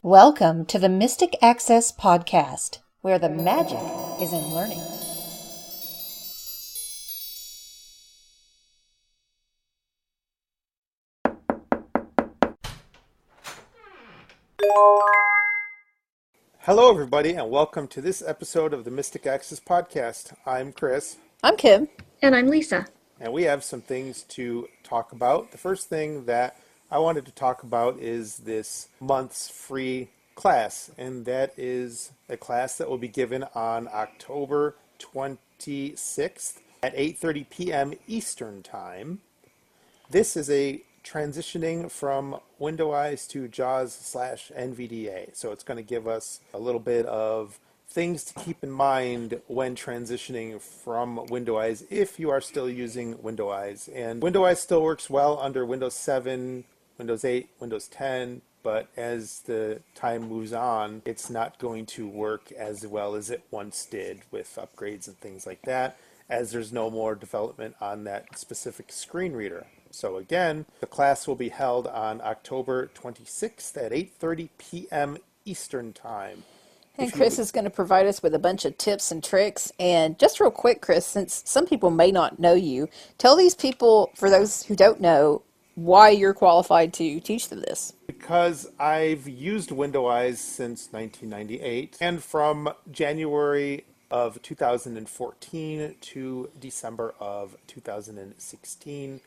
Welcome to the Mystic Access Podcast, where the magic is in learning. Hello, everybody, and welcome to this episode of the Mystic Access Podcast. I'm Chris. I'm Kim. And I'm Lisa. And we have some things to talk about. The first thing that I wanted to talk about is this month's free class, and that is a class that will be given on October 26th at 8:30 p.m. Eastern Time. This is a transitioning from WindowEyes to JAWS/NVDA. So it's going to give us a little bit of things to keep in mind when transitioning from WindowEyes if you are still using WindowEyes. And WindowEyes still works well under Windows 7, Windows 8, Windows 10, but as the time moves on, it's not going to work as well as it once did with upgrades and things like that, as there's no more development on that specific screen reader. So again, the class will be held on October 26th at 8:30 p.m. Eastern Time. And Chris is going to provide us with a bunch of tips and tricks. And just real quick, Chris, since some people may not know you, tell these people, for those who don't know, why you're qualified to teach them this. Because I've used WindowEyes since 1998, and from January of 2014 to December of 2016,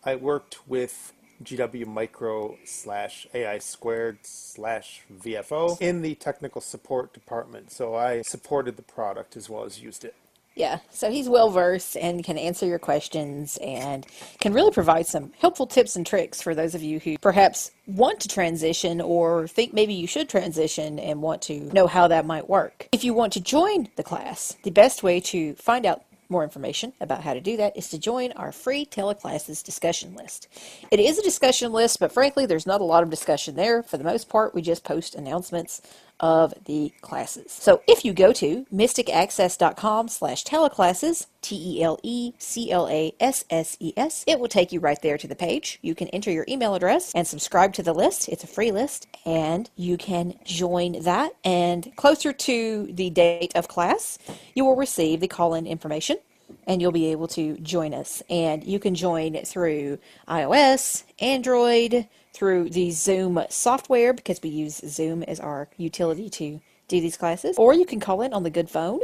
I worked with GW Micro /AI Squared /VFO in the technical support department. So I supported the product as well as used it. Yeah, so he's well versed and can answer your questions and can really provide some helpful tips and tricks for those of you who perhaps want to transition or think maybe you should transition and want to know how that might work. If you want to join the class, the best way to find out more information about how to do that is to join our free teleclasses discussion list. It is a discussion list, but frankly, there's not a lot of discussion there. For the most part, we just post announcements of the classes. So if you go to mysticaccess.com/teleclasses, TELECLASSES, it will take you right there to the page. You can enter your email address and subscribe to the list. It's a free list, and you can join that. And closer to the date of class, you will receive the call-in information, and you'll be able to join us. And you can join through iOS, Android, through the Zoom software, because we use Zoom as our utility to do these classes, or you can call in on the good phone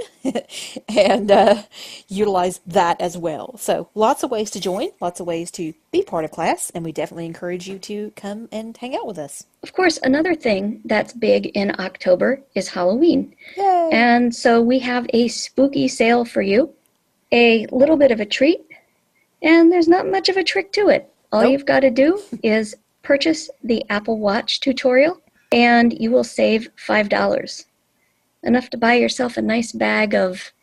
and utilize that as well. So lots of ways to join, lots of ways to be part of class, and we definitely encourage you to come and hang out with us. Of course, another thing that's big in October is Halloween. Yay! And so we have a spooky sale for you, a little bit of a treat, and there's not much of a trick to it. All you've got to do is purchase the Apple Watch tutorial, and you will save $5. Enough to buy yourself a nice bag of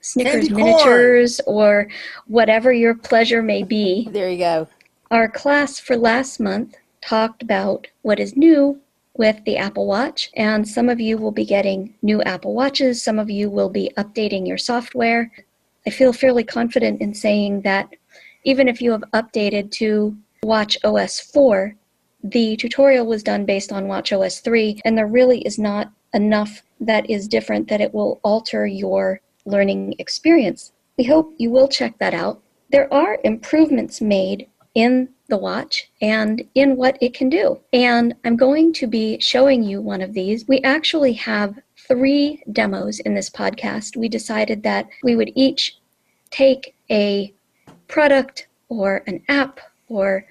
Snickers miniatures or whatever your pleasure may be. There you go. Our class for last month talked about what is new with the Apple Watch, and some of you will be getting new Apple Watches, some of you will be updating your software. I feel fairly confident in saying that even if you have updated to Watch OS 4, the tutorial was done based on Watch OS 3, and there really is not enough that is different that it will alter your learning experience. We hope you will check that out. There are improvements made in the watch and in what it can do. And I'm going to be showing you one of these. We actually have 3 demos in this podcast. We decided that we would each take a product or an app or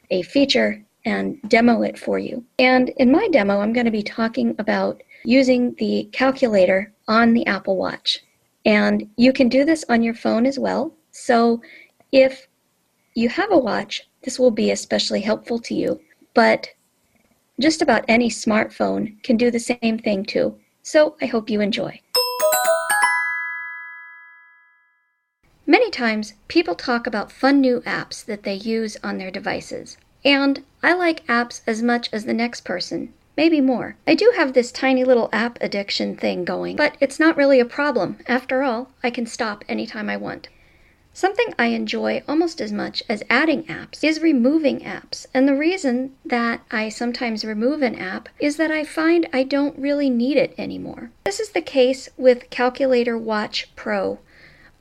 a feature and demo it for you. And in my demo, I'm going to be talking about using the calculator on the Apple Watch. And you can do this on your phone as well. So if you have a watch, this will be especially helpful to you. But just about any smartphone can do the same thing too. So I hope you enjoy. Many times, people talk about fun new apps that they use on their devices. And I like apps as much as the next person, maybe more. I do have this tiny little app addiction thing going, but it's not really a problem. After all, I can stop anytime I want. Something I enjoy almost as much as adding apps is removing apps. And the reason that I sometimes remove an app is that I find I don't really need it anymore. This is the case with Calculator Watch Pro,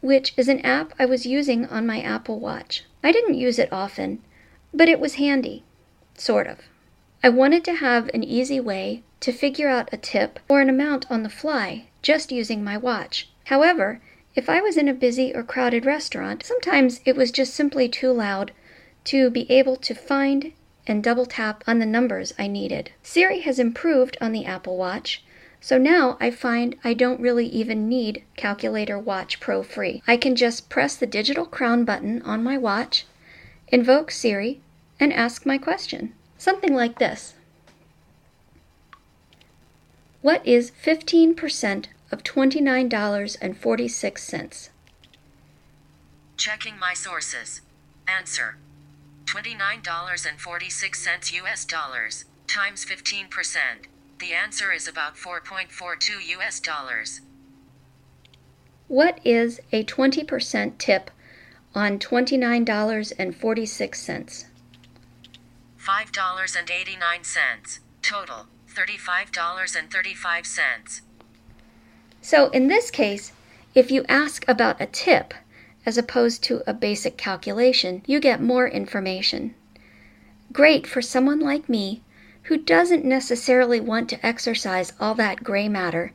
which is an app I was using on my Apple Watch. I didn't use it often, but it was handy, sort of. I wanted to have an easy way to figure out a tip or an amount on the fly just using my watch. However, if I was in a busy or crowded restaurant, sometimes it was just simply too loud to be able to find and double tap on the numbers I needed. Siri has improved on the Apple Watch, so now I find I don't really even need Calculator Watch Pro free. I can just press the digital crown button on my watch, invoke Siri, and ask my question. Something like this. What is 15% of $29.46? Checking my sources. Answer. $29.46 US dollars times 15%. The answer is about 4.42 US dollars. What is a 20% tip on $29.46? $5.89. Total, $35.35. So in this case, if you ask about a tip as opposed to a basic calculation, you get more information. Great for someone like me who doesn't necessarily want to exercise all that gray matter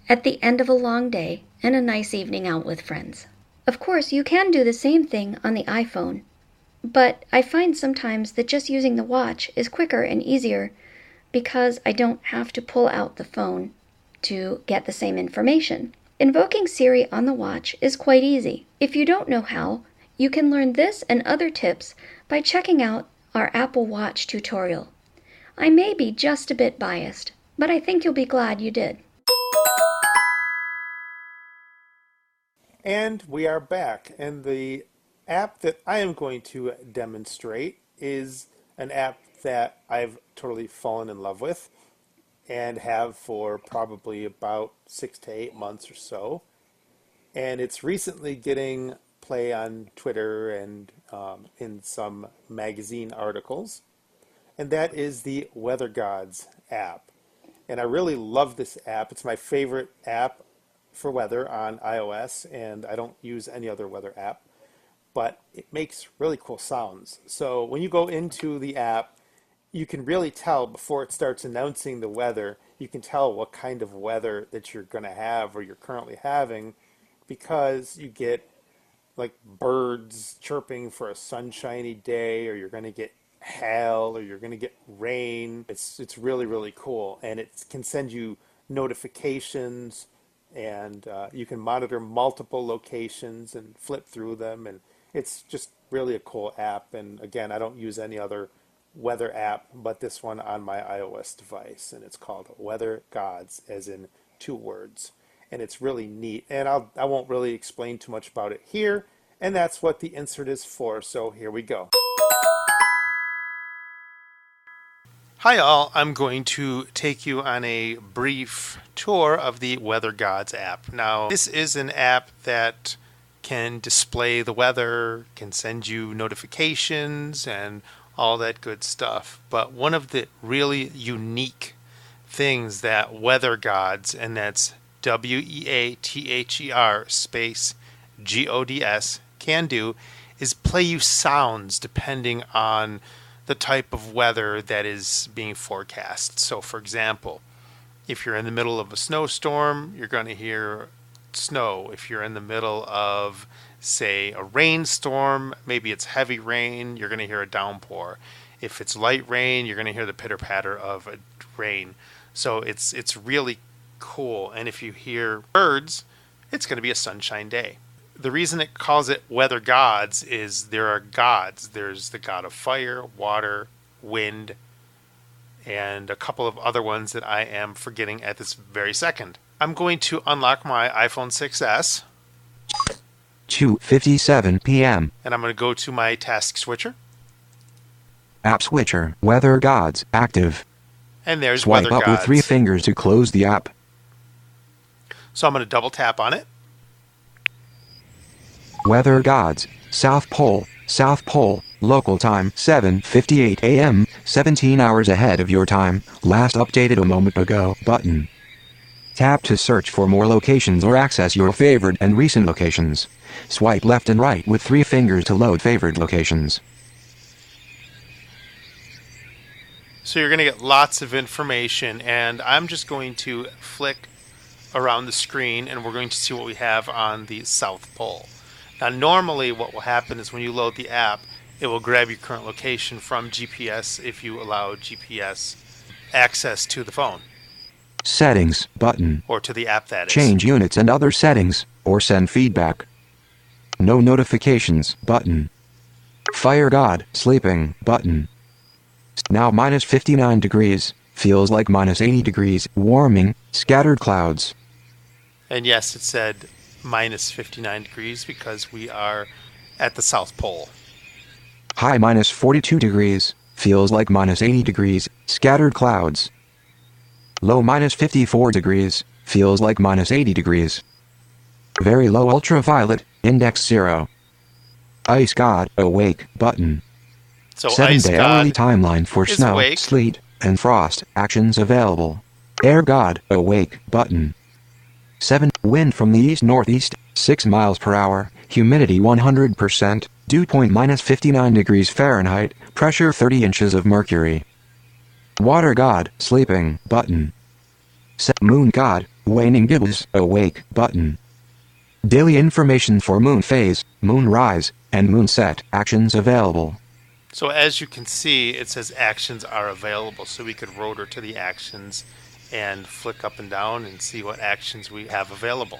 at the end of a long day and a nice evening out with friends. Of course, you can do the same thing on the iPhone, but I find sometimes that just using the watch is quicker and easier because I don't have to pull out the phone to get the same information. Invoking Siri on the watch is quite easy. If you don't know how, you can learn this and other tips by checking out our Apple Watch tutorial. I may be just a bit biased, but I think you'll be glad you did. And we are back, and the app that I am going to demonstrate is an app that I've totally fallen in love with and have for probably about 6 to 8 months or so. And it's recently getting play on Twitter and in some magazine articles. And that is the Weather Gods app. And I really love this app. It's my favorite app for weather on iOS, and I don't use any other weather app, but it makes really cool sounds. So when you go into the app, you can really tell before it starts announcing the weather, you can tell what kind of weather that you're going to have or you're currently having, because you get like birds chirping for a sunshiny day, or you're going to get hail, or you're going to get rain. It's really, really cool, and it can send you notifications, and you can monitor multiple locations and flip through them, and it's just really a cool app. And again, I don't use any other weather app but this one on my iOS device, and it's called Weather Gods, as in 2 words, and it's really neat. And I won't really explain too much about it here, and that's what the insert is for, so here we go. Hi all, I'm going to take you on a brief tour of the Weather Gods app. Now, this is an app that can display the weather, can send you notifications, and all that good stuff. But one of the really unique things that Weather Gods, and that's WEATHER space GODS, can do is play you sounds depending on the type of weather that is being forecast. So for example, if you're in the middle of a snowstorm, you're going to hear snow. If you're in the middle of, say, a rainstorm, maybe it's heavy rain, you're going to hear a downpour. If it's light rain, you're going to hear the pitter-patter of a rain. So it's really cool. And if you hear birds, it's going to be a sunshine day. The reason it calls it Weather Gods is there are gods. There's the god of fire, water, wind, and a couple of other ones that I am forgetting at this very second. I'm going to unlock my iPhone 6S. 2:57 p.m. And I'm going to go to my task switcher. App switcher, Weather Gods, active. And there's Swipe Weather up Gods. with 3 fingers to close the app. So I'm going to double tap on it. Weather gods, South Pole, local time 7:58 a.m., 17 hours ahead of your time, last updated a moment ago button. Tap to search for more locations or access your favorite and recent locations. Swipe left and right with 3 fingers to load favorite locations. So you're going to get lots of information, and I'm just going to flick around the screen and we're going to see what we have on the South Pole. Now normally what will happen is when you load the app, it will grab your current location from GPS if you allow GPS access to the phone. Settings button. Or to the app, that is. Change units and other settings, or send feedback. No notifications button. Fire God sleeping button. Now minus 59 degrees, feels like minus 80 degrees, warming, scattered clouds. And yes, it said minus 59 degrees because we are at the South Pole. High minus 42 degrees, feels like minus 80 degrees, scattered clouds. Low minus 54 degrees, feels like minus 80 degrees. Very low ultraviolet, index 0. Ice God awake button. So 7-day hourly timeline for is snow, awake. sleet, and frost actions available. Air God awake button. 7. Wind from the east-northeast, 6 miles per hour, humidity 100%, dew point minus 59 degrees Fahrenheit, pressure 30 inches of mercury. Water God sleeping button. Moon God waning gibbous awake button. Daily information for moon phase, moon rise, and moon set actions available. So as you can see, it says actions are available, so we could rotor to the actions and flick up and down and see what actions we have available.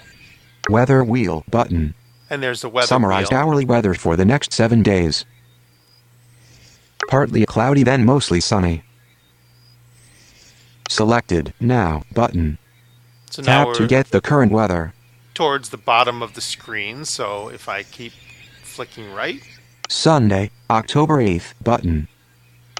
Weather wheel button. And there's the weather Summarized wheel. hourly weather for the next 7 days. Partly cloudy then mostly sunny. Selected now button. So now Tap to we're get the current weather. towards the bottom of the screen, so if I keep flicking right, Sunday, October 8th button.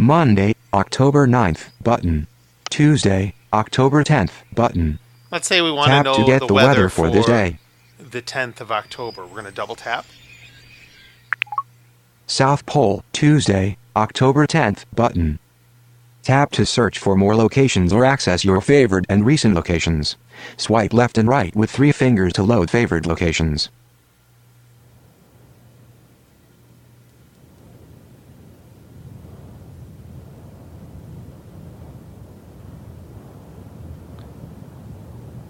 Monday, October 9th button. Tuesday, October 10th button. let's say we want to Tap know to get the weather for this day. the 10th of October. We're going to double tap. South Pole, Tuesday, October 10th button. Tap to search for more locations or access your favorite and recent locations. Swipe left and right with 3 fingers to load favorite locations.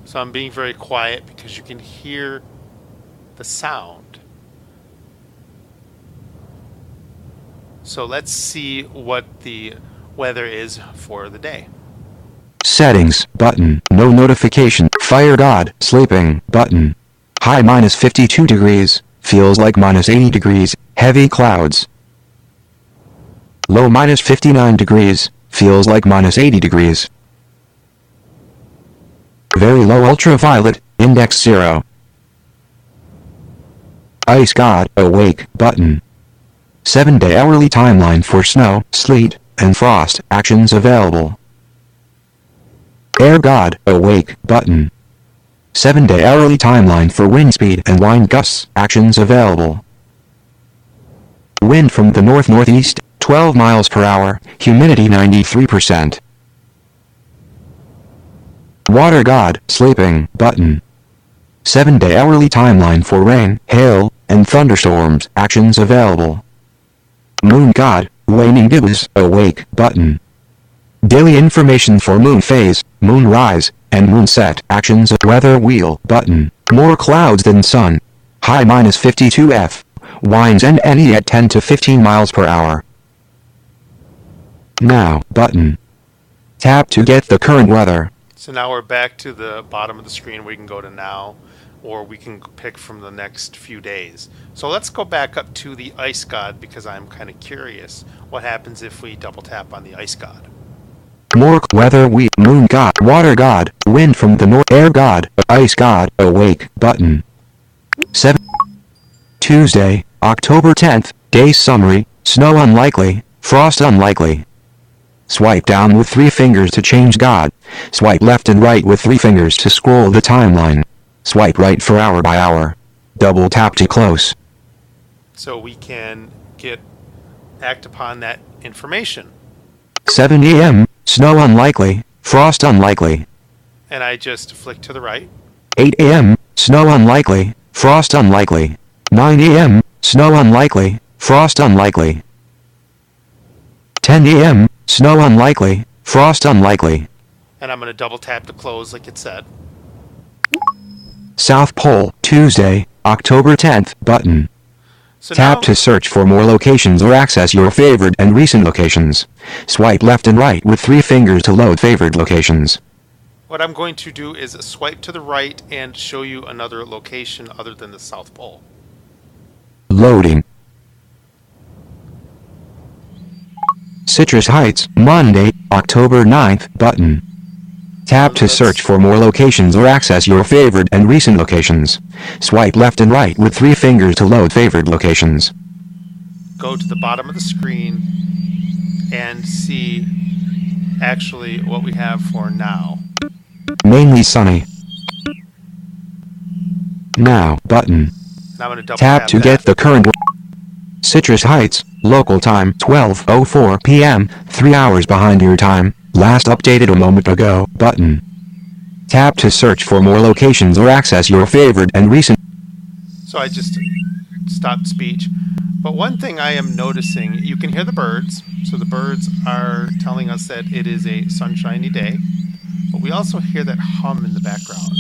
So I'm being very quiet because you can hear the sound. So let's see what the weather is for the day. Settings button. No notification. Fire God sleeping button. High minus 52 degrees. Feels like minus 80 degrees. Heavy clouds. Low minus 59 degrees. Feels like minus 80 degrees. Very low ultraviolet. Index 0. Ice God awake button. 7-day hourly timeline for snow, sleet, and frost actions available. Air God awake button. 7-day hourly timeline for wind speed and wind gusts actions available. Wind from the north-northeast, 12 miles per hour, humidity 93%. Water God sleeping button. 7-day hourly timeline for rain, hail, and thunderstorms actions available. Moon God waning gibbous awake button. Daily information for moon phase, moon rise, and moon set actions. Weather wheel button. More clouds than sun. High minus 52 F. Winds and any at 10 to 15 miles per hour. Now button. Tap to get the current weather. So now we're back to the bottom of the screen. We can go to now, or we can pick from the next few days. So let's go back up to the Ice God because I'm kind of curious what happens if we double tap on the Ice God. More weather wheel. Moon God, water God, wind from the north, air God, ice God, awake button. 7. Tuesday, October 10th, day summary, snow unlikely, frost unlikely. Swipe down with 3 fingers to change God. Swipe left and right with 3 fingers to scroll the timeline. Swipe right for hour by hour. Double tap to close. so we can act upon that information. 7 a.m., snow unlikely, frost unlikely. And I just flick to the right. 8 a.m., snow unlikely, frost unlikely. 9 a.m., snow unlikely, frost unlikely. 10 a.m., snow unlikely, frost unlikely. And I'm going to double tap to close like it said. South Pole, Tuesday, October 10th, button. So Tap now, to search for more locations or access your favorite and recent locations. Swipe left and right with 3 fingers to load favored locations. what I'm going to do is swipe to the right and show you another location other than the South Pole. Loading. Citrus Heights, Monday, October 9th, button. Tap to search for more locations or access your favorite and recent locations. Swipe left and right with 3 fingers to load favored locations. Go to the bottom of the screen and see actually what we have for now. Mainly sunny. Now, button. And I'm going to double Tap to that. get the current. Citrus Heights, local time 12:04 p.m., 3 hours behind your time. Last updated a moment ago, button. Tap to search for more locations or access your favorite and recent. So I just stopped speech. But one thing I am noticing, you can hear the birds. So the birds are telling us that it is a sunshiny day. But we also hear that hum in the background.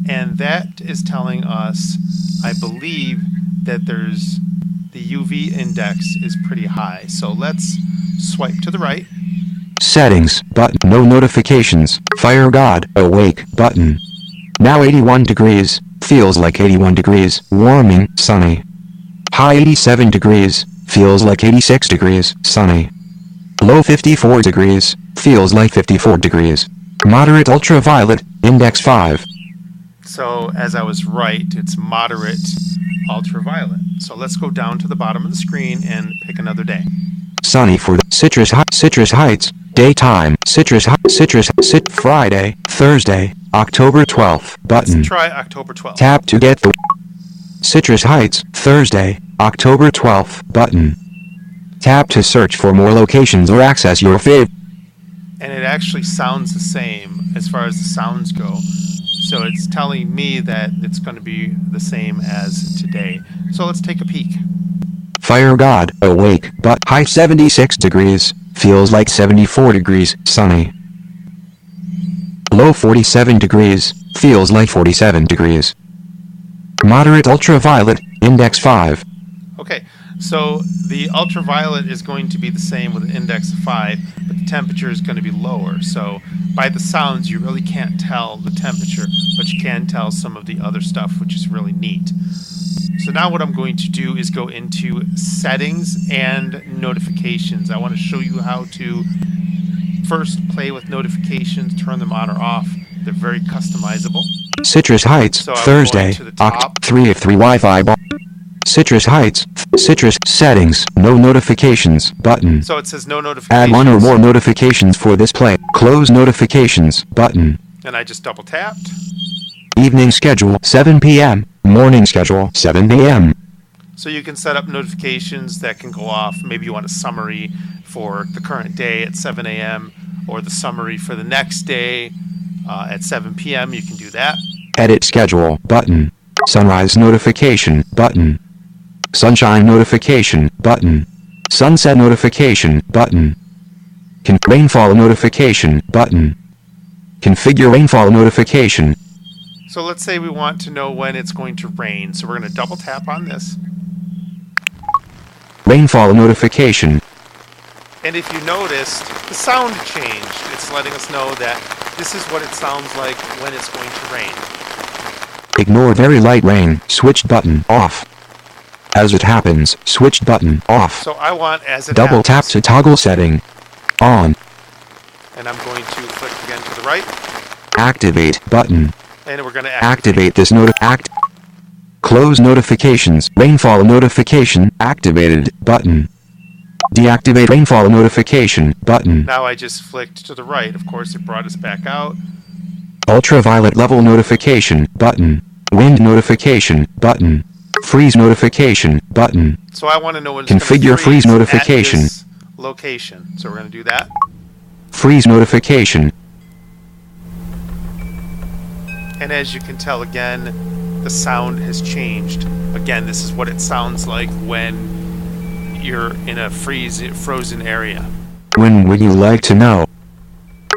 And that is telling us, I believe, that there's the UV index is pretty high. So let's swipe to the right. Settings, button. No notifications. Fire God, awake, button. Now 81 degrees. Feels like 81 degrees. Warming, sunny. High 87 degrees. Feels like 86 degrees. Sunny. Low 54 degrees. Feels like 54 degrees. Moderate ultraviolet. Index 5. So as I was right, it's moderate ultraviolet. So let's go down to the bottom of the screen and pick another day. Sunny for the Citrus Heights. Daytime. Friday, Thursday, October 12th, button. Let's try October 12th. Tap to get the Citrus Heights, Thursday, October 12th, button. Tap to search for more locations or access your favorite. And it actually sounds the same as far as the sounds go. So it's telling me that it's going to be the same as today. So let's take a peek. Fire God, awake, but high 76 degrees, feels like 74 degrees, sunny. Low 47 degrees, feels like 47 degrees. Moderate ultraviolet, index 5. Okay, so the ultraviolet is going to be the same with an index of 5, but the temperature is going to be lower. So by the sounds, you really can't tell the temperature, but you can tell some of the other stuff, which is really neat. So now what I'm going to do is go into settings and notifications. I want to show you how to first play with notifications, turn them on or off. They're very customizable. Citrus Heights, So I'm Thursday, going to the top. 3 of 3 Wi-Fi bar. Citrus Heights, Citrus settings, no notifications, button. So it says no notifications. Add 1 or more notifications for this play. Close notifications, button. And I just double tapped. Evening schedule, 7 p.m. Morning schedule, 7 a.m. So you can set up notifications that can go off. Maybe you want a summary for the current day at 7 a.m. or the summary for the next day at 7 p.m. You can do that. Edit schedule, button. Sunrise notification, button. Sunshine notification, button. Sunset notification, button. Rainfall notification, button. Configure rainfall notification. So let's say we want to know when it's going to rain. So we're going to double tap on this. Rainfall notification. And if you noticed, the sound changed. It's letting us know that this is what it sounds like when it's going to rain. Ignore very light rain. Switched button off. As it happens, switched button off. So I want as it Double tap happens. to toggle setting. On. And I'm going to click again to the right. Activate button. And we're going to Activate this Close notifications. Rainfall notification activated button. Deactivate rainfall notification button. Now I just flicked to the right. Of course, it brought us back out. Ultraviolet level notification button. Wind notification button. Freeze notification button. So I want to know when it's going to Configure freeze notification. at this location. So we're going to do that. Freeze notification. And as you can tell, again, the sound has changed. Again, this is what it sounds like when you're in a frozen area. When would you like to know?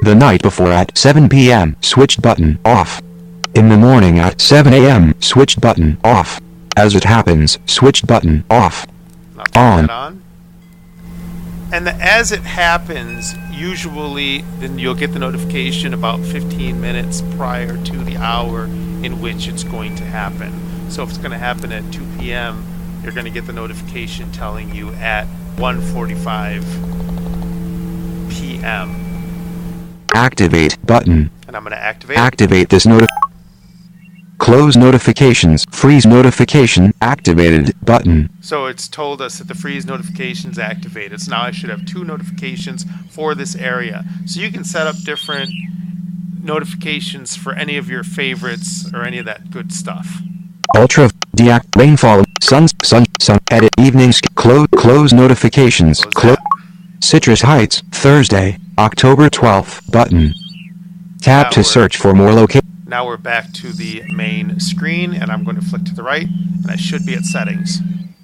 The night before at 7 p.m. switched button off. In the morning at 7 a.m. switched button off. As it happens, switched button off. I'll turn On. that on. And as it happens, usually then you'll get the notification about 15 minutes prior to the hour in which it's going to happen. So if it's going to happen at 2 p.m., you're going to get the notification telling you at 1:45 p.m. Activate button. And I'm going to activate. Activate this Close notifications. Freeze notification activated button. So it's told us that the freeze notification is activated. So now I should have 2 notifications for this area. So you can set up different notifications for any of your favorites or any of that good stuff. Ultra deact rainfall sun edit evenings close notifications Close that. Citrus Heights Thursday October 12th button. Tap to search for more locations. Now we're back to the main screen, and I'm going to flick to the right, and I should be at settings.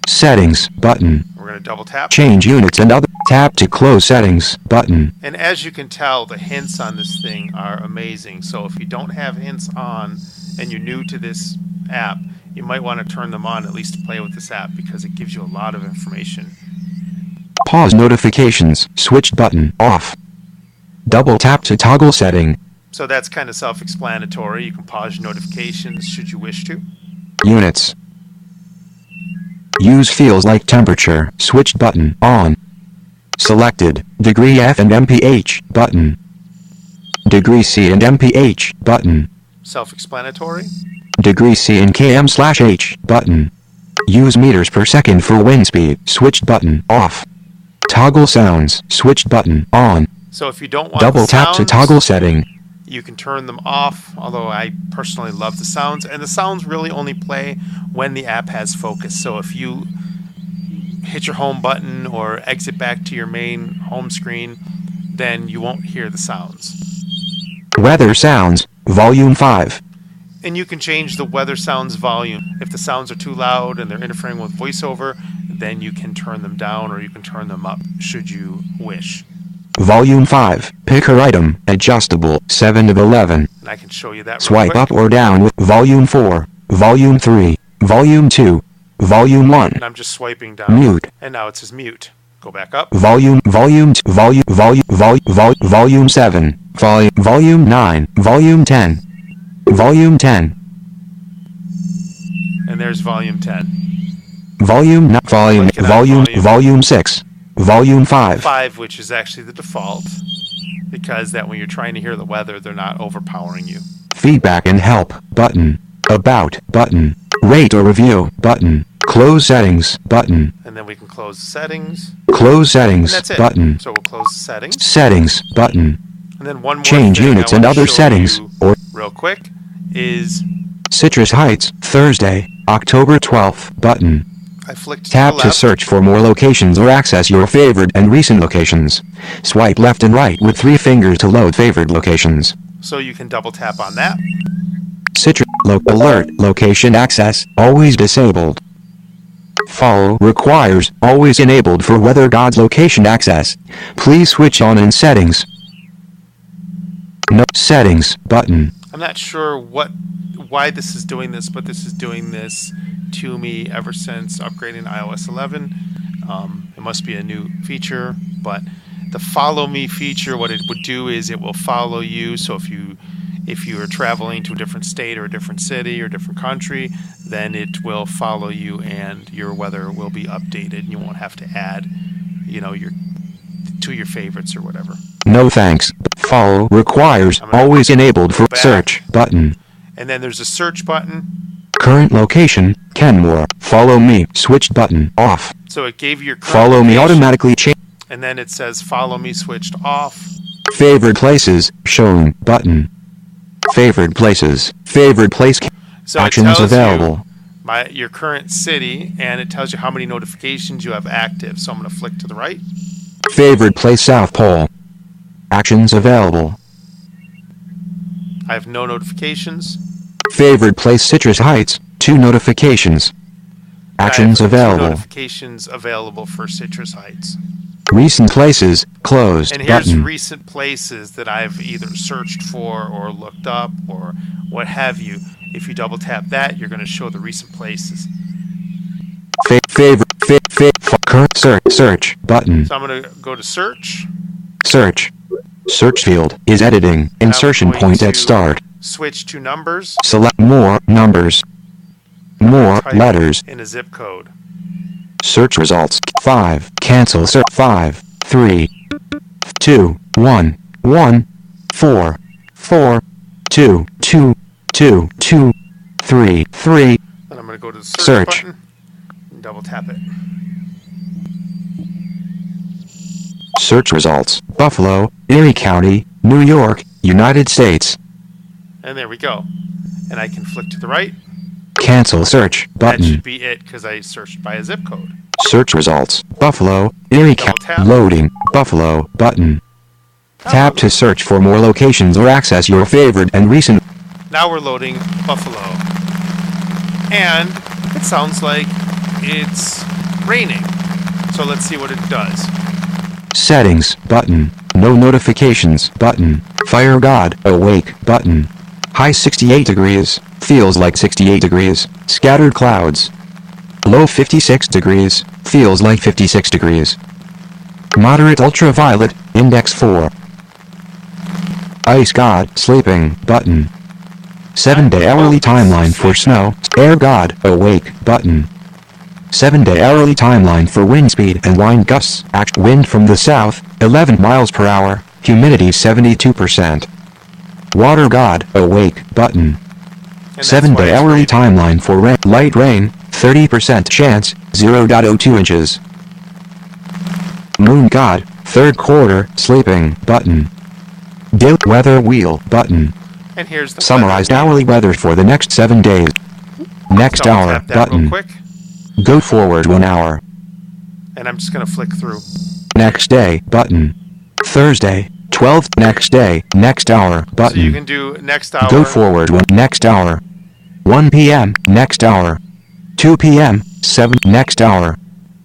Settings button. We're going to double tap. Change units and other. Tap to close settings button. And as you can tell, the hints on this thing are amazing. So if you don't have hints on and you're new to this app, you might want to turn them on at least to play with this app because it gives you a lot of information. Pause notifications switched button off. Double tap to toggle setting. So that's kind of self-explanatory. You can pause your notifications should you wish to. Units. Use feels like temperature switched button on. Selected degree F and MPH button. Degree C and MPH button. Self-explanatory. Degree C and km/h button. Use meters per second for wind speed switched button off. Toggle sounds switched button on. So if you don't want Double the tap to sounds, toggle setting. you can turn them off, although I personally love the sounds. And the sounds really only play when the app has focus. So if you hit your home button or exit back to your main home screen, then you won't hear the sounds. Weather sounds, volume 5. And you can change the weather sounds volume. If the sounds are too loud and they're interfering with voiceover, then you can turn them down or you can turn them up should you wish. Volume 5, picker item, adjustable, 7 of 11. And I can show you that real Swipe quick. up or down with Volume 4, Volume 3, Volume 2, Volume 1. And I'm just swiping down. Mute. And now it says mute. Go back up. Volume 7, Volume 9, Volume 10, Volume 10, And there's volume 10. Volume 9, Click it on Volume 6, Volume 5. 5, which is actually the default, because that when you're trying to hear the weather, they're not overpowering you. Feedback and help button. About button. Rate or review button. Close settings button. And then we can close the settings. Close And settings that's it. button. So we'll close the settings. Settings button. And then one more Change thing units I and want to other show settings you or real quick is Citrus Heights Thursday, October 12th button. I flicked Tap to the to left. search for more locations or access your favorite and recent locations. Swipe left and right with 3 fingers to load favored locations. So you can double tap on that. Citrus alert location access always disabled. Follow requires always enabled for Weather God's location access. Please switch on in settings. No settings button. I'm not sure why this is doing this, but this is doing this to me ever since upgrading to iOS 11. It must be a new feature, but the follow me feature, what it would do is it will follow you. So if you are traveling to a different state or a different city or a different country, then it will follow you and your weather will be updated. You won't have to add, your favorites or whatever. No thanks. Follow requires I'm gonna always enabled for go back. search button. And then there's a search button. Current location, Kenmore. Follow me, switched button, off. So it gave you your current Follow me location, automatically change. and then it says follow me switched off. Favored places, shown, button. Favored places, favored place. So Actions it tells available. you your current city, and it tells you how many notifications you have active. So I'm going to flick to the right. Favorite place South Pole. Actions available. I have no notifications. Favorite place Citrus Heights. 2 notifications. Actions I have 2 available. notifications available for Citrus Heights. Recent places. Closed And here's button. recent places that I've either searched for or looked up or what have you. If you double tap that, you're going to show the recent places. Current search button. So I'm going to go to search. Search. Search field is editing. Insertion going point to at start. Switch to numbers. Select more numbers. More Type letters. in a zip code. Search results. 5. Cancel search. 5. 3. 2. 1. 1. 4. 4. 2. 2. 2. 2. 3. 3. Then I'm going to go to the search button and double tap it. Search results. Buffalo, Erie County, New York, United States. And there we go. And I can flick to the right. Cancel search That button. should be it because I searched by a zip code. Search results. Buffalo, Erie Double County. tap. Loading. Buffalo button. Tap to search for more locations or access your favorite and recent. Now we're loading Buffalo. And it sounds like it's raining. So let's see what it does. Settings button. No notifications button. Fire God awake button. High 68 degrees. Feels like 68 degrees. Scattered clouds. Low 56 degrees. Feels like 56 degrees. Moderate ultraviolet. Index 4. Ice God sleeping button. 7-day hourly timeline for snow. Air God awake button. 7-day hourly timeline for wind speed and wind gusts. Wind from the south, 11 miles per hour, humidity 72%. Water God awake button. And that's why 7-day it's hourly raining. timeline for light rain, 30% chance, 0.02 inches. Moon God, third quarter, sleeping button. Daily weather wheel button. And here's the Summarized weather. hourly weather for the next 7 days. Next Double hour tap that real button. quick. Go forward 1 hour. And I'm just going to flick through. Next day button. Thursday, 12th. Next day, next hour button. So you can do next hour. Go forward 1 next hour. 1 p.m. next hour. 2 p.m. 7 next hour.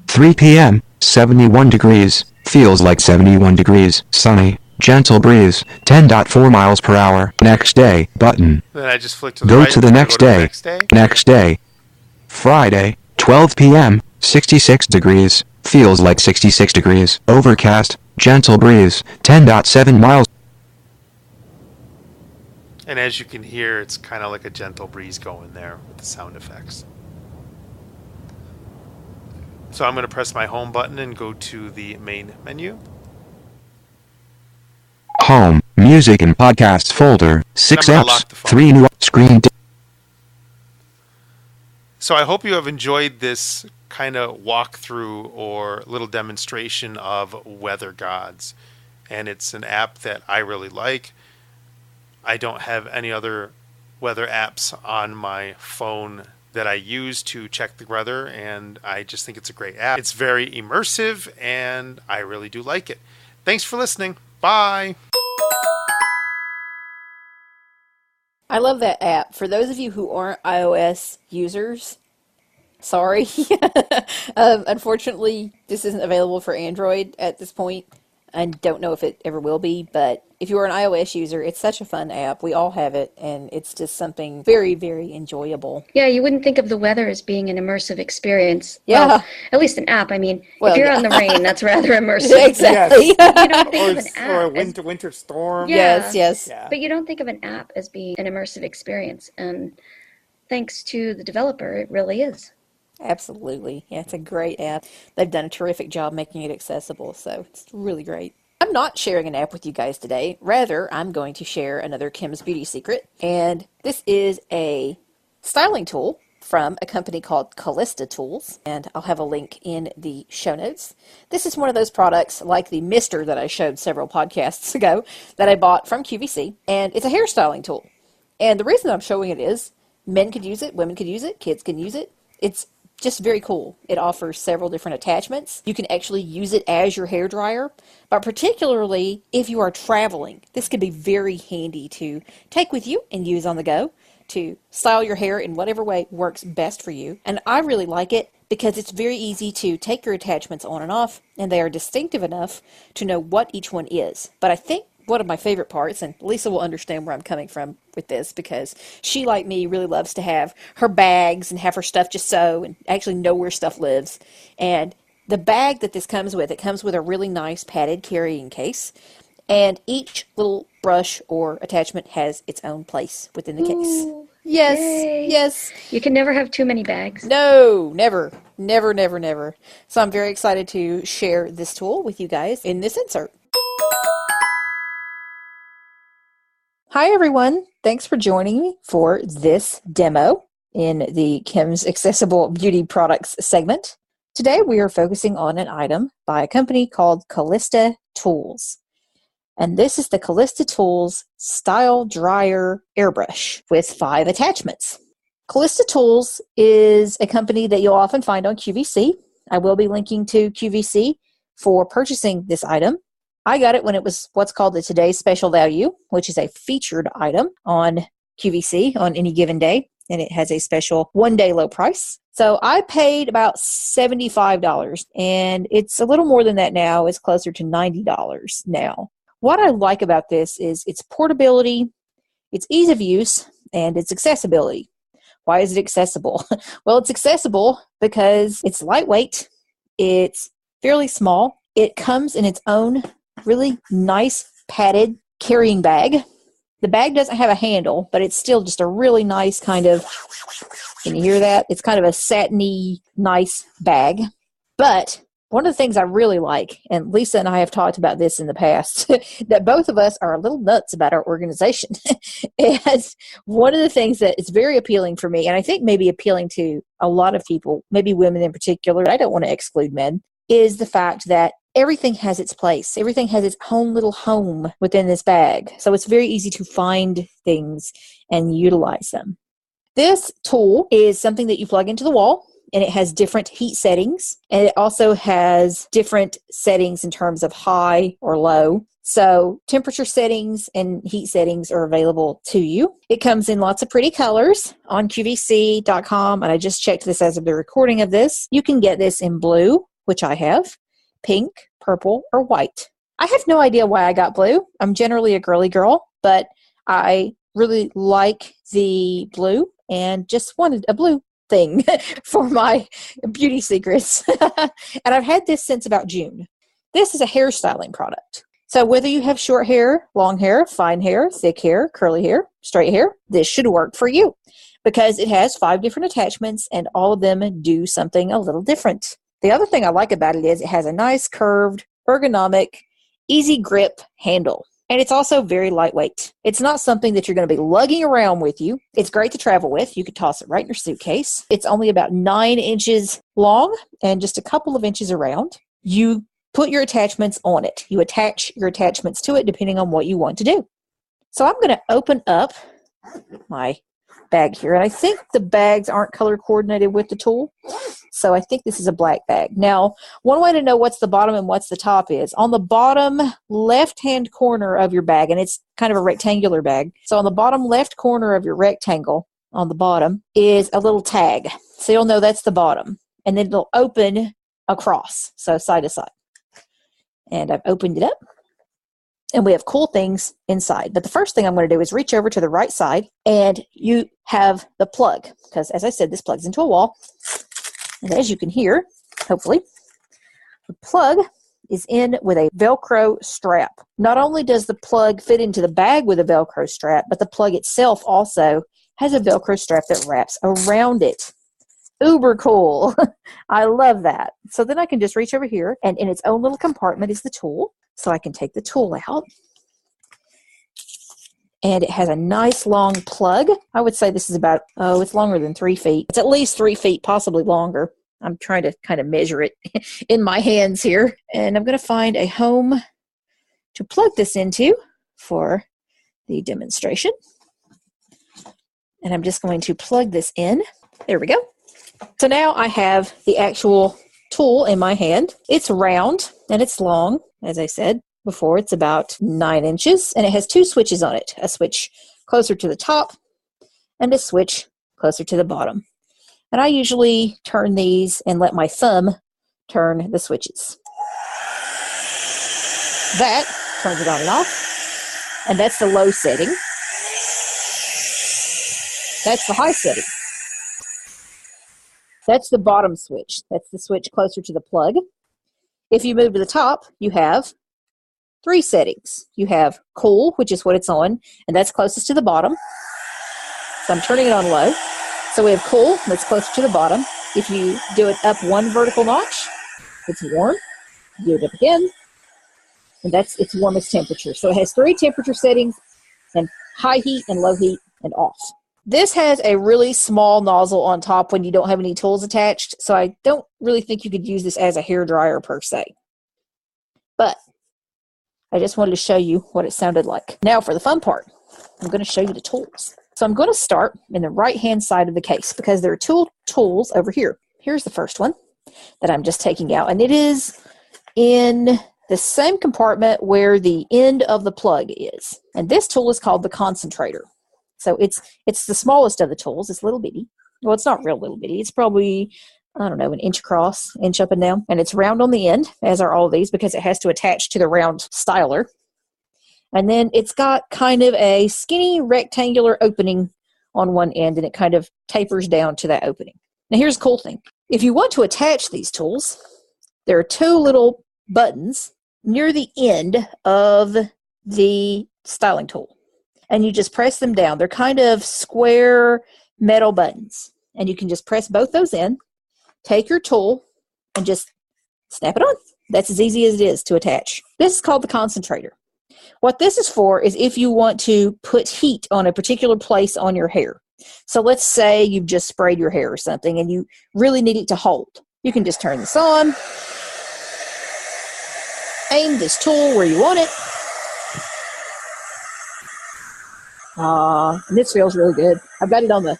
3 p.m. 71 degrees. Feels like 71 degrees. Sunny. Gentle breeze. 10.4 miles per hour. Next day button. Then I just flick to the Go right. to the and next go to the day. next day. Next day. Friday, 12 p.m. 66 degrees. Feels like 66 degrees. Overcast. Gentle breeze. 10.7 miles. And as you can hear, it's kind of like a gentle breeze going there with the sound effects. So I'm going to press my home button and go to the main menu. Home. Music and podcasts folder. 6 I'm gonna apps. lock the phone. 3 new screen. So I hope you have enjoyed this kind of walkthrough or little demonstration of Weather Gods. And it's an app that I really like. I don't have any other weather apps on my phone that I use to check the weather, and I just think it's a great app. It's very immersive, and I really do like it. Thanks for listening. Bye. I love that app. For those of you who aren't iOS users, sorry. Unfortunately, this isn't available for Android at this point. I don't know if it ever will be, but if you are an iOS user, it's such a fun app. We all have it, and it's just something very, very enjoyable. Yeah, you wouldn't think of the weather as being an immersive experience. Yeah. Well, at least an app. I mean, Well, if you're yeah. on the rain, that's rather immersive. Exactly. You don't think Or, of an app or a as- winter storm. Yeah. Yes, yes. Yeah. But you don't think of an app as being an immersive experience. And thanks to the developer, it really is. Absolutely. Yeah, it's a great app. They've done a terrific job making it accessible, so it's really great. I'm not sharing an app with you guys today. Rather, I'm going to share another Kim's Beauty secret. And this is a styling tool from a company called Callista Tools. And I'll have a link in the show notes. This is one of those products like the Mister that I showed several podcasts ago that I bought from QVC. And it's a hairstyling tool. And the reason I'm showing it is Men could use it, women could use it, kids can use it. It's just very cool. It offers several different attachments. You can actually use it as your hair dryer, but particularly if you are traveling, this could be very handy to take with you and use on the go to style your hair in whatever way works best for you. And I really like it because it's very easy to take your attachments on and off, and they are distinctive enough to know what each one is. But I think one of my favorite parts, and Lisa will understand where I'm coming from with this because she, like me, really loves to have her bags and have her stuff just so and actually know where stuff lives. And the bag that this comes with, it comes with a really nice padded carrying case. And each little brush or attachment has its own place within the case. Ooh, Yes, yay. yes. You can never have too many bags. No, never, never, never, never. So I'm very excited to share this tool with you guys in this insert. Hi, everyone. Thanks for joining me for this demo in the Kim's Accessible Beauty Products segment. Today, we are focusing on an item by a company called Callista Tools. And this is the Callista Tools Style Dryer Airbrush with 5 attachments. Callista Tools is a company that you'll often find on QVC. I will be linking to QVC for purchasing this item. I got it when it was what's called the Today's Special Value, which is a featured item on QVC on any given day, and it has a special one-day low price. So I paid about $75, and it's a little more than that now. It's closer to $90 now. What I like about this is its portability, its ease of use, and its accessibility. Why is it accessible? Well, it's accessible because it's lightweight, it's fairly small, it comes in its own really nice padded carrying bag. The bag doesn't have a handle, but it's still just a really nice kind of, can you hear that? It's kind of a satiny, nice bag. But one of the things I really like, and Lisa and I have talked about this in the past, that both of us are a little nuts about our organization. And one of the things that is very appealing for me, and I think maybe appealing to a lot of people, maybe women in particular, I don't want to exclude men, is the fact that everything has its place. Everything has its own little home within this bag. So it's very easy to find things and utilize them. This tool is something that you plug into the wall, and it has different heat settings, and it also has different settings in terms of high or low. So temperature settings and heat settings are available to you. It comes in lots of pretty colors on QVC.com, and I just checked this as of the recording of this. You can get this in blue, which I have, pink, purple, or white. I have no idea why I got blue. I'm generally a girly girl, but I really like the blue and just wanted a blue thing for my beauty secrets. And I've had this since about June. This is a hairstyling product. So whether you have short hair, long hair, fine hair, thick hair, curly hair, straight hair, this should work for you because it has 5 different attachments and all of them do something a little different. The other thing I like about it is it has a nice curved, ergonomic, easy grip handle. And it's also very lightweight. It's not something that you're going to be lugging around with you. It's great to travel with. You could toss it right in your suitcase. It's only about 9 inches long and just a couple of inches around. You put your attachments on it. You attach your attachments to it depending on what you want to do. So I'm going to open up my bag here. And I think the bags aren't color coordinated with the tool. So I think this is a black bag. Now, one way to know what's the bottom and what's the top is on the bottom left-hand corner of your bag, and it's kind of a rectangular bag. So on the bottom left corner of your rectangle on the bottom is a little tag. So you'll know that's the bottom. And then it'll open across, so side to side. And I've opened it up. And we have cool things inside. But the first thing I'm going to do is reach over to the right side, and you have the plug. Because as I said, this plugs into a wall. And as you can hear, hopefully, the plug is in with a Velcro strap. Not only does the plug fit into the bag with a Velcro strap, but the plug itself also has a Velcro strap that wraps around it. Uber cool. I love that. So then I can just reach over here, and in its own little compartment is the tool. So I can take the tool out. And it has a nice long plug. I would say this is about, it's longer than 3 feet. It's at least 3 feet, possibly longer. I'm trying to kind of measure it in my hands here. And I'm going to find a home to plug this into for the demonstration. And I'm just going to plug this in. There we go. So now I have the actual tool in my hand. It's round and it's long, as I said before. It's about 9 inches, and it has 2 switches on it. A switch closer to the top and a switch closer to the bottom. And I usually turn these and let my thumb turn the switches. That turns it on and off, and that's the low setting. That's the high setting. That's the bottom switch. That's the switch closer to the plug. If you move to the top, you have 3 settings. You have cool, which is what it's on, and that's closest to the bottom. So I'm turning it on low. So we have cool, that's closer to the bottom. If you do it up 1 vertical notch, it's warm. Do it up again, and that's its warmest temperature. So it has 3 temperature settings, and high heat and low heat and off. This has a really small nozzle on top when you don't have any tools attached, so I don't really think you could use this as a hair dryer per se. But I just wanted to show you what it sounded like. Now for the fun part, I'm going to show you the tools. So I'm going to start in the right-hand side of the case because there are 2 tools over here. Here's the first one that I'm just taking out, and it is in the same compartment where the end of the plug is. And this tool is called the concentrator. So it's the smallest of the tools. It's little bitty. Well, it's not real little bitty. It's probably, I don't know, 1 inch across, inch up and down. And it's round on the end, as are all of these, because it has to attach to the round styler. And then it's got kind of a skinny rectangular opening on one end, and it kind of tapers down to that opening. Now here's the cool thing. If you want to attach these tools, there are 2 little buttons near the end of the styling tool. And you just press them down. They're kind of square metal buttons. And you can just press both those in, take your tool, and just snap it on. That's as easy as it is to attach. This is called the concentrator. What this is for is if you want to put heat on a particular place on your hair. So let's say you've just sprayed your hair or something and you really need it to hold. You can just turn this on, aim this tool where you want it. And this feels really good. I've got it on the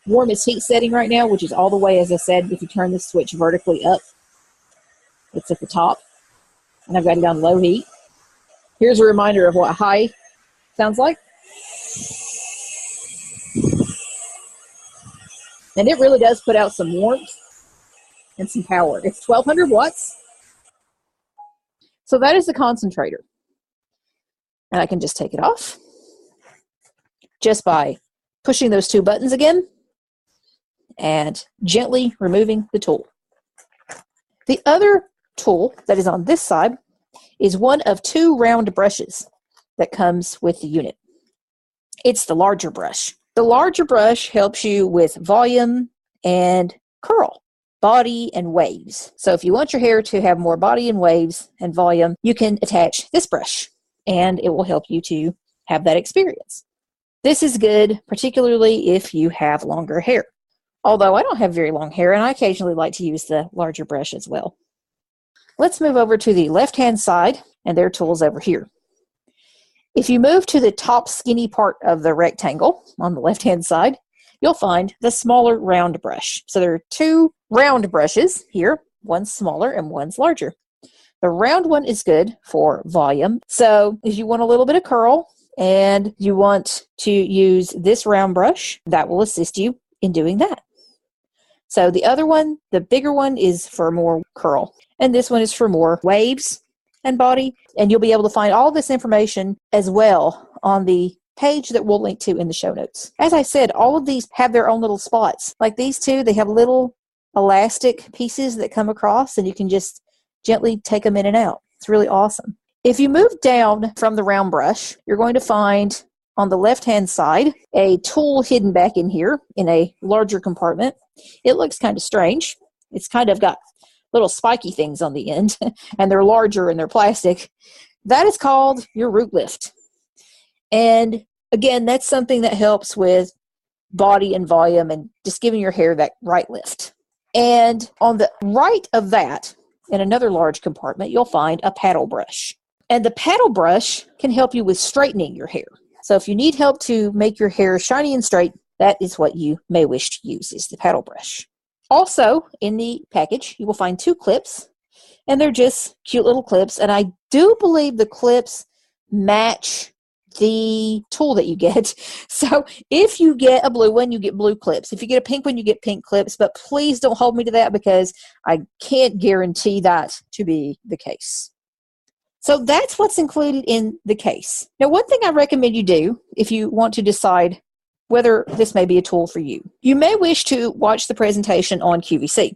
warmest heat setting right now, which is all the way, as I said, if you turn the switch vertically up, it's at the top. And I've got it on low heat. Here's a reminder of what high sounds like. And it really does put out some warmth and some power. It's 1200 watts. So that is the concentrator. And I can just take it off just by pushing those 2 buttons again and gently removing the tool. The other tool that is on this side is one of 2 round brushes that comes with the unit. It's the larger brush. The larger brush helps you with volume and curl, body and waves. So if you want your hair to have more body and waves and volume, you can attach this brush and it will help you to have that experience. This is good, particularly if you have longer hair. Although I don't have very long hair, and I occasionally like to use the larger brush as well. Let's move over to the left-hand side, and there are tools over here. If you move to the top skinny part of the rectangle on the left-hand side, you'll find the smaller round brush. So there are 2 round brushes here. One's smaller and one's larger. The round one is good for volume. So if you want a little bit of curl, and you want to use this round brush, that will assist you in doing that. So the other one, the bigger one, is for more curl. And this one is for more waves and body. And you'll be able to find all this information as well on the page that we'll link to in the show notes. As I said, all of these have their own little spots. Like these 2, they have little elastic pieces that come across, and you can just gently take them in and out. It's really awesome. If you move down from the round brush, you're going to find on the left-hand side a tool hidden back in here in a larger compartment. It looks kind of strange. It's kind of got little spiky things on the end, and they're larger and they're plastic. That is called your root lift. And again, that's something that helps with body and volume and just giving your hair that right lift. And on the right of that, in another large compartment, you'll find a paddle brush. And the paddle brush can help you with straightening your hair. So if you need help to make your hair shiny and straight, that is what you may wish to use, is the paddle brush. Also, in the package, you will find 2 clips, and they're just cute little clips. And I do believe the clips match the tool that you get. So if you get a blue one, you get blue clips. If you get a pink one, you get pink clips. But please don't hold me to that, because I can't guarantee that to be the case. So that's what's included in the case. Now, one thing I recommend you do if you want to decide whether this may be a tool for you, you may wish to watch the presentation on QVC.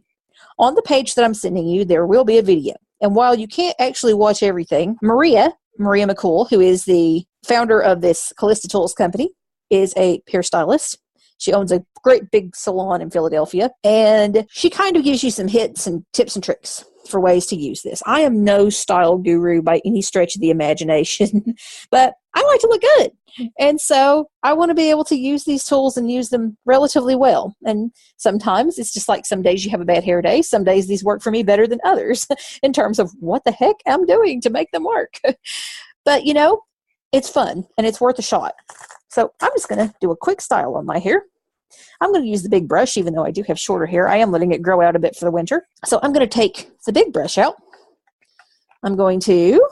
On the page that I'm sending you, there will be a video. And while you can't actually watch everything, Maria McCool, who is the founder of this Callista Tools company, is a hairstylist. She owns a great big salon in Philadelphia, and she kind of gives you some hits and tips and tricks for ways to use this. I am no style guru by any stretch of the imagination, but I like to look good. And so I want to be able to use these tools and use them relatively well. And sometimes it's just like some days you have a bad hair day. Some days these work for me better than others in terms of what the heck I'm doing to make them work. But, you know, it's fun and it's worth a shot. So I'm just going to do a quick style on my hair. I'm going to use the big brush, even though I do have shorter hair. I am letting it grow out a bit for the winter. So I'm going to take the big brush out. I'm going to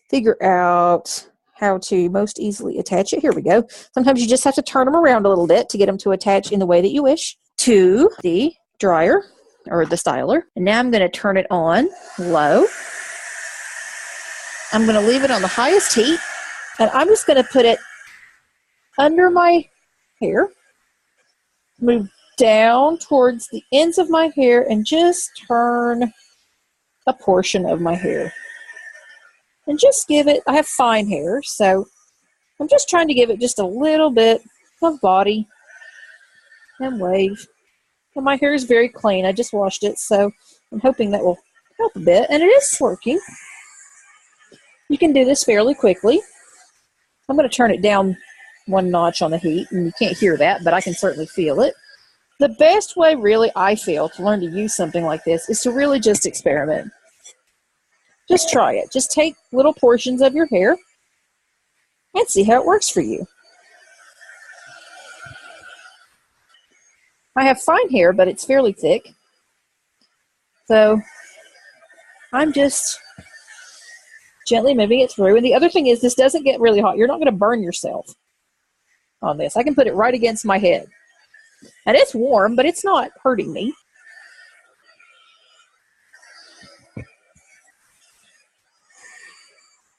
figure out how to most easily attach it. Here we go. Sometimes you just have to turn them around a little bit to get them to attach in the way that you wish to the dryer or the styler. And now I'm going to turn it on low. I'm going to leave it on the highest heat, and I'm just going to put it under my hair, move down towards the ends of my hair, and just turn a portion of my hair. And just give it, I have fine hair, so I'm just trying to give it just a little bit of body and wave. And my hair is very clean. I just washed it, so I'm hoping that will help a bit, and it is working. You can do this fairly quickly. I'm going to turn it down one notch on the heat, and you can't hear that, but I can certainly feel it. The best way, really, I feel, to learn to use something like this is to really just experiment. Just try it. Just take little portions of your hair and see how it works for you. I have fine hair, but it's fairly thick. So I'm just gently moving it through. And the other thing is, this doesn't get really hot. You're not going to burn yourself on this. I can put it right against my head. And it's warm, but it's not hurting me.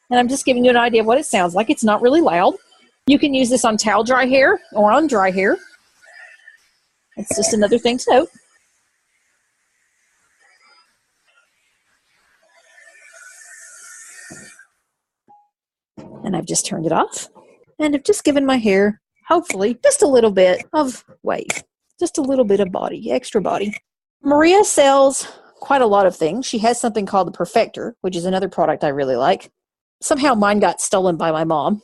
And I'm just giving you an idea of what it sounds like. It's not really loud. You can use this on towel dry hair or on dry hair. It's just another thing to note. And I've just turned it off. And I've just given my hair, hopefully, just a little bit of wave. Just a little bit of body, extra body. Maria sells quite a lot of things. She has something called the Perfector, which is another product I really like. Somehow mine got stolen by my mom.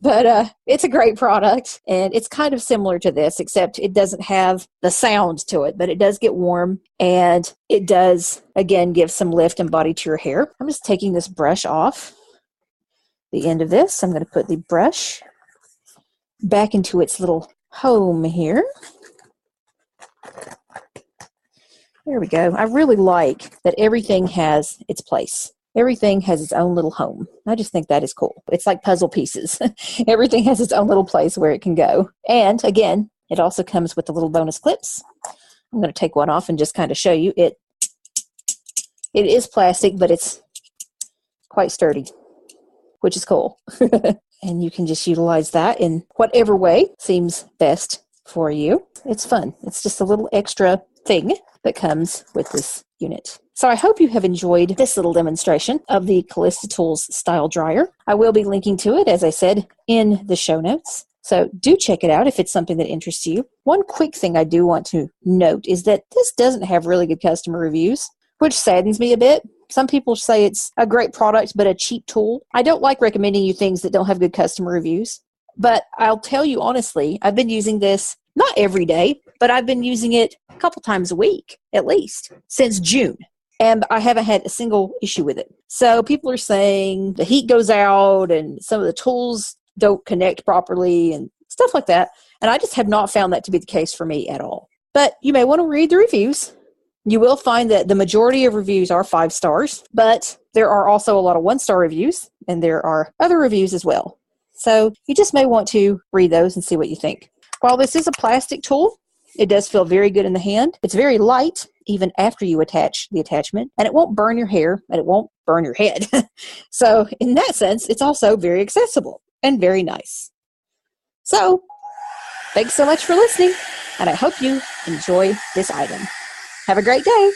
But it's a great product, and it's kind of similar to this, except it doesn't have the sound to it, but it does get warm, and it does, again, give some lift and body to your hair. I'm just taking this brush off the end of this. I'm going to put the brush back into its little home here. There we go. I really like that everything has its place. Everything has its own little home. I just think that is cool. It's like puzzle pieces. Everything has its own little place where it can go. And again, it also comes with the little bonus clips. I'm going to take one off and just kind of show you it. It is plastic, but it's quite sturdy, which is cool. And you can just utilize that in whatever way seems best for you. It's fun. It's just a little extra thing that comes with this unit. So I hope you have enjoyed this little demonstration of the Callista Tools Style Dryer. I will be linking to it, as I said, in the show notes. So do check it out if it's something that interests you. One quick thing I do want to note is that this doesn't have really good customer reviews, which saddens me a bit. Some people say it's a great product, but a cheap tool. I don't like recommending you things that don't have good customer reviews. But I'll tell you honestly, I've been using this not every day, but I've been using it a couple times a week, at least, since June. And I haven't had a single issue with it. So people are saying the heat goes out and some of the tools don't connect properly. And stuff like that. And I just have not found that to be the case for me at all. But you may want to read the reviews. You will find that the majority of reviews are 5 stars, but there are also a lot of 1-star reviews, and there are other reviews as well. So you just may want to read those and see what you think. While this is a plastic tool, it does feel very good in the hand. It's very light, even after you attach the attachment, and it won't burn your hair, and it won't burn your head. So in that sense, it's also very accessible and very nice. So thanks so much for listening, and I hope you enjoy this item. Have a great day.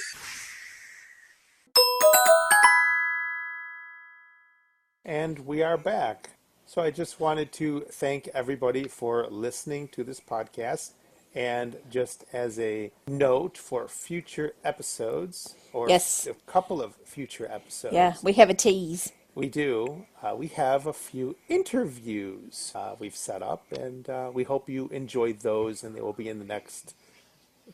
And we are back. So I just wanted to thank everybody for listening to this podcast. And just as a note for future episodes, or Yes. a couple of future episodes. Yeah, we have a tease. We do. We have a few interviews we've set up, and we hope you enjoyed those, and they will be in the next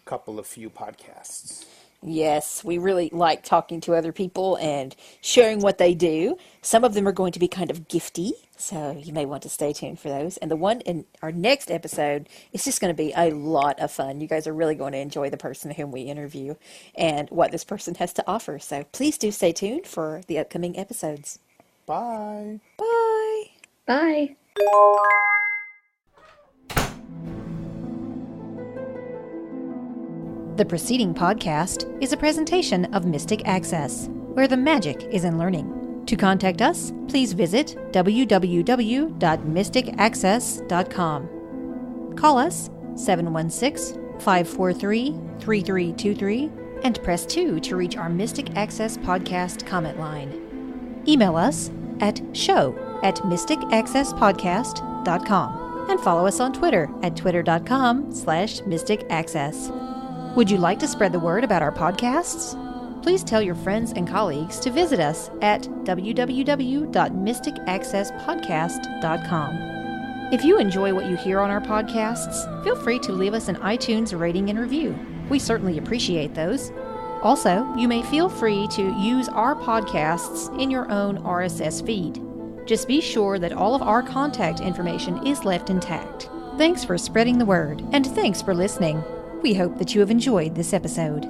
couple of few podcasts. Yes, we really like talking to other people and sharing what they do. Some of them are going to be kind of gifty, so you may want to stay tuned for those. And the one in our next episode is just going to be a lot of fun. You guys are really going to enjoy the person whom we interview and what this person has to offer. So please do stay tuned for the upcoming episodes. Bye. Bye. Bye. The preceding podcast is a presentation of Mystic Access, where the magic is in learning. To contact us, please visit www.mysticaccess.com. Call us 716-543-3323 and press 2 to reach our Mystic Access podcast comment line. Email us at show@mysticaccesspodcast.com and follow us on Twitter at twitter.com/mysticaccess. Would you like to spread the word about our podcasts? Please tell your friends and colleagues to visit us at www.mysticaccesspodcast.com. If you enjoy what you hear on our podcasts, feel free to leave us an iTunes rating and review. We certainly appreciate those. Also, you may feel free to use our podcasts in your own RSS feed. Just be sure that all of our contact information is left intact. Thanks for spreading the word, and thanks for listening. We hope that you have enjoyed this episode.